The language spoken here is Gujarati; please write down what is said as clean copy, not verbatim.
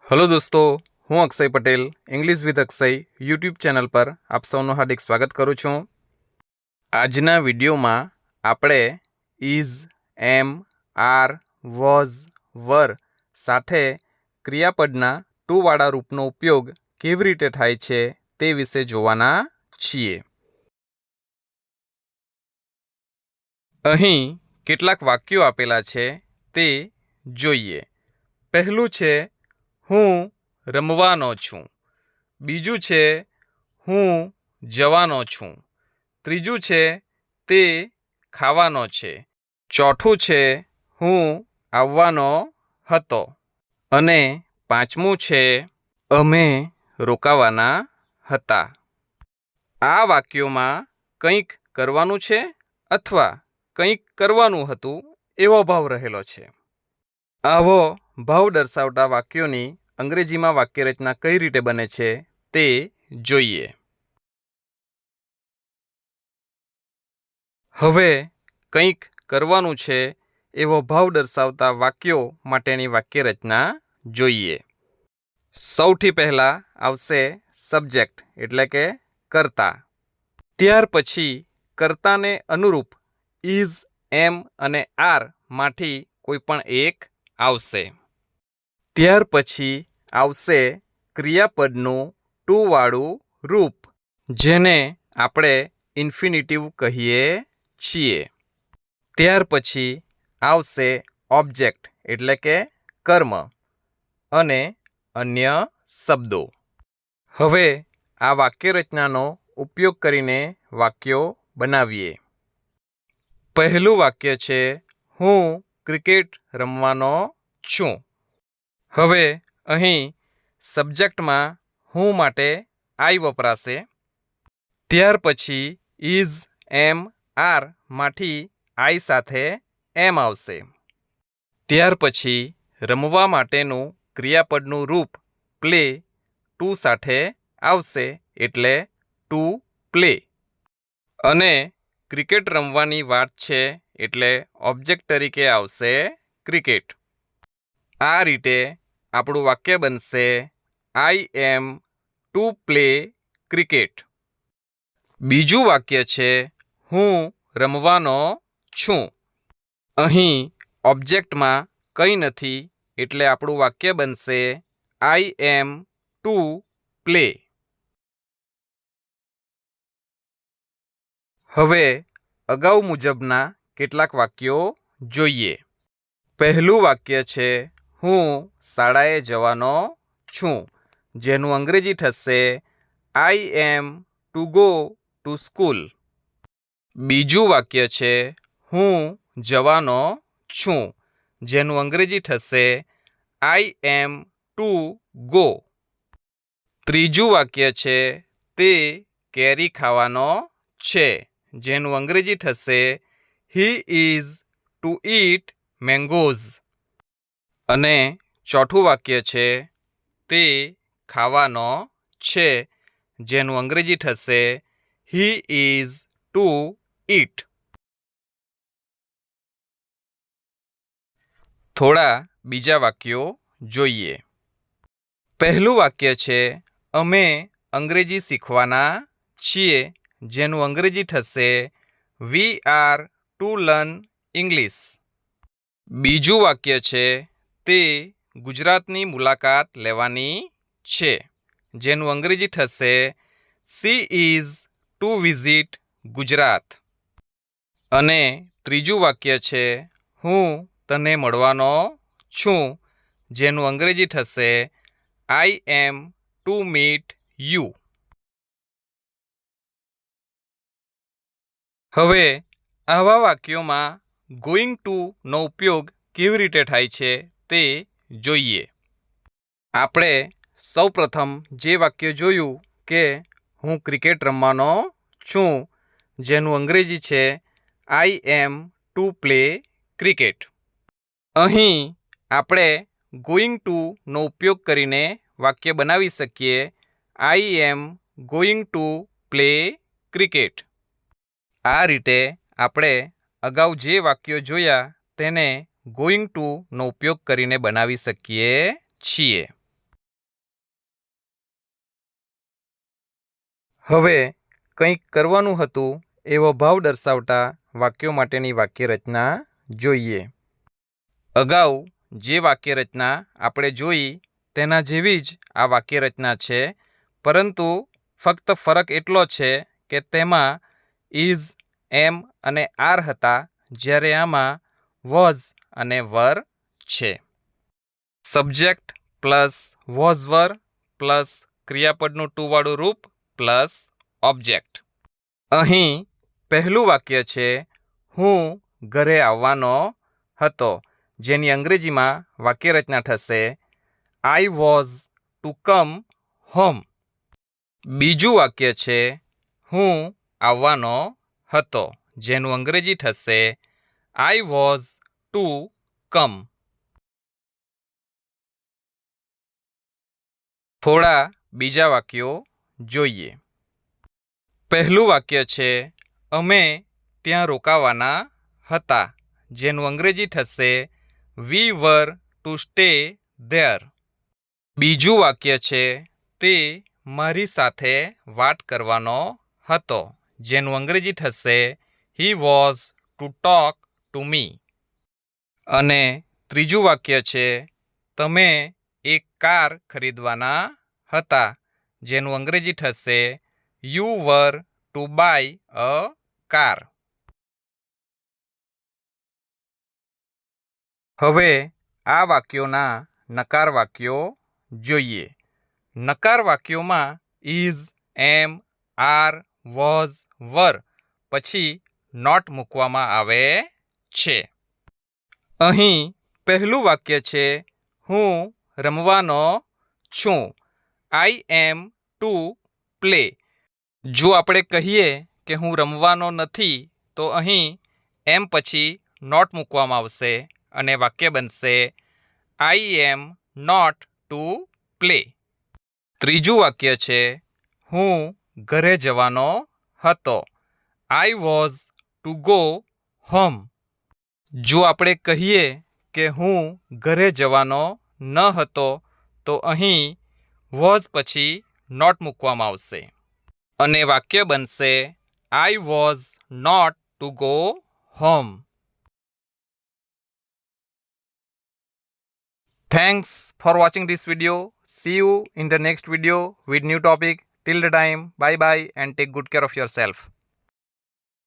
हेलो दोस्तों, હું Akshay Patel English with Akshay YouTube channel પર આપ સૌનું હાર્દિક સ્વાગત કરું છું। આજના વિડીયોમાં આપણે ઇઝ, એમ, આર, વોઝ, વર સાથે ક્રિયાપદના ટુ વાળા રૂપનો ઉપયોગ કેવી રીતે થાય છે તે વિશે જોવાના છીએ। અહીં કેટલાક વાક્યો આપેલા છે તે જોઈએ। પહેલું છે હું રમવાનો છું, બીજું છે હું જવાનો છું, ત્રીજું છે તે ખાવાનો છે, ચોથું છે હું આવવાનો હતો અને પાંચમું છે અમે રોકાવાના હતા। આ વાક્યોમાં કંઈક કરવાનું છે અથવા કંઈક કરવાનું હતું એવો ભાવ રહેલો છે। આવો ભાવ દર્શાવતા વાક્યોની અંગ્રેજીમાં વાક્યરચના કઈ રીતે બને છે તે જોઈએ। હવે કંઈક કરવાનું છે એવો ભાવ દર્શાવતા વાક્યો માટેની વાક્યરચના જોઈએ। સૌથી પહેલા આવશે સબ્જેક્ટ એટલે કે કર્તા, ત્યાર પછી કર્તાને અનુરૂપ ઇઝ, એમ અને આર માંથી કોઈ પણ એક આવશે। ત્યાર પછી આવશે ક્રિયાપદનું ટુ વાળું રૂપ જેને આપણે ઇન્ફિનિટિવ કહીએ છીએ। ત્યાર પછી આવશે ઓબ્જેક્ટ એટલે કે કર્મ અને અન્ય શબ્દો। હવે આ વાક્યરચનાનો ઉપયોગ કરીને વાક્યો બનાવીએ। પહેલું વાક્ય છે હું ક્રિકેટ રમવાનો છું। હવે અહીં સબ્જેક્ટમાં હું માટે આઈ વપરાશે, ત્યાર પછી ઇઝ, એમ, આર માંથી આઈ સાથે એમ આવશે, ત્યાર પછી રમવા માટેનું ક્રિયાપદનું રૂપ પ્લે ટુ સાથે આવશે એટલે ટુ પ્લે અને ક્રિકેટ રમવાની વાત છે એટલે ઓબ્જેક્ટ તરીકે આવશે ક્રિકેટ। આ રીતે આપણું વાક્ય બનશે આઈ એમ ટુ પ્લે ક્રિકેટ। બીજું વાક્ય છે હું રમવાનો છું। અહીં ઓબ્જેક્ટમાં કંઈ નથી એટલે આપણું વાક્ય બનશે આઈ એમ ટુ પ્લે। હવે અગાઉ મુજબના કેટલાક વાક્યો જોઈએ। પહેલું વાક્ય છે હું શાળાએ જવાનો છું, જેનું અંગ્રેજી થશે આઈ એમ ટુ ગો ટુ સ્કૂલ। બીજું વાક્ય છે હું જવાનો છું, જેનું અંગ્રેજી થશે આઈ એમ ટુ ગો। ત્રીજું વાક્ય છે તે કેરી ખાવાનો છે, જેનું અંગ્રેજી થશે he is to eat mangoes. અને ચોથું વાક્ય છે તે ખાવાનો છે, જેનું અંગ્રેજી થશે હી ઇઝ ટુ ઈટ। થોડા બીજા વાક્યો જોઈએ। પહેલું વાક્ય છે અમે અંગ્રેજી શીખવાના છીએ, જેનું અંગ્રેજી થશે we are to learn English. બીજું વાક્ય છે તે ગુજરાતની મુલાકાત લેવાની છે, જેનું અંગ્રેજી થશે she is to visit Gujarat. અને ત્રીજું વાક્ય છે હું તને મળવાનો છું, જેનું અંગ્રેજી થશે આઈ એમ ટુ મીટ યુ। હવે આવા વાક્યોમાં ગોઈંગ ટુ નો ઉપયોગ કેવી રીતે થાય છે તે જોઈએ। આપણે સૌપ્રથમ જે વાક્ય જોયું કે હું ક્રિકેટ રમવાનો છું, જેનું અંગ્રેજી છે આઈ એમ ટુ પ્લે ક્રિકેટ। અહીં આપણે ગોઈંગ ટુ નો ઉપયોગ કરીને વાક્ય બનાવી શકીએ I am going to play cricket. આ રીતે આપણે અગાઉ જે વાક્યો જોયા તેને ગોઈંગ ટુ નો ઉપયોગ કરીને બનાવી શકીએ છીએ। હવે કંઈક કરવાનું હતું એવો ભાવ દર્શાવતા વાક્યો માટેની વાક્યરચના જોઈએ. અગાઉ જે વાક્યરચના આપણે જોઈ તેના જેવી જ આ વાક્યરચના છે, પરંતુ ફક્ત ફરક એટલો છે કે તેમાં ઇઝ, એમ અને આર હતા, જ્યારે આમાં વોઝ અને વર છે. Subject plus was were plus ક્રિયાપદનું ટુ વાળું રૂપ પ્લસ ઓબ્જેક્ટ. અહીં પહેલું વાક્ય છે હું ઘરે આવવાનો હતો, જેની અંગ્રેજીમાં વાક્યરચના થશે I was to come home. બીજું વાક્ય છે હું આવવાનો હતો, જેનું અંગ્રેજી થશે આઈ વોઝ ટુ કમ. થોડા બીજા વાક્યો જોઈએ. પહેલું વાક્ય છે અમે ત્યાં રોકાવાના હતા, જેનું અંગ્રેજી થશે વી વર ટુ સ્ટે ધેર. બીજું વાક્ય છે તે મારી સાથે વાત કરવાનો હતો, જેનું અંગ્રેજી થશે he was to talk to me. અને ત્રીજું વાક્ય છે તમે એક કાર ખરીદવાના હતા, જેનું અંગ્રેજી થશે you were to buy a car. હવે આ વાક્યોના નકાર વાક્યો જોઈએ. નકાર વાક્યોમાં is, am, are, was, were પછી નોટ મૂકવામાં આવે છે. અહીં પહેલું વાક્ય છે હું રમવાનો છું, આઈ એમ ટુ પ્લે. જો આપણે કહીએ કે હું રમવાનો નથી તો અહીં એમ પછી નોટ મૂકવામાં આવશે અને વાક્ય બનશે આઈ એમ નોટ ટુ પ્લે. ત્રીજું વાક્ય છે હું ઘરે જવાનો હતો, આઈ વોઝ ટુ ગો હોમ. જો આપણે કહીએ કે હું ઘરે જવાનો ન હતો તો અહીં વોઝ પછી નોટ મૂકવામાં આવશે અને વાક્ય બનશે I was not to go home. Thanks for watching this video. See you in the next video with new topic. Till the time, bye bye and take good care of yourself.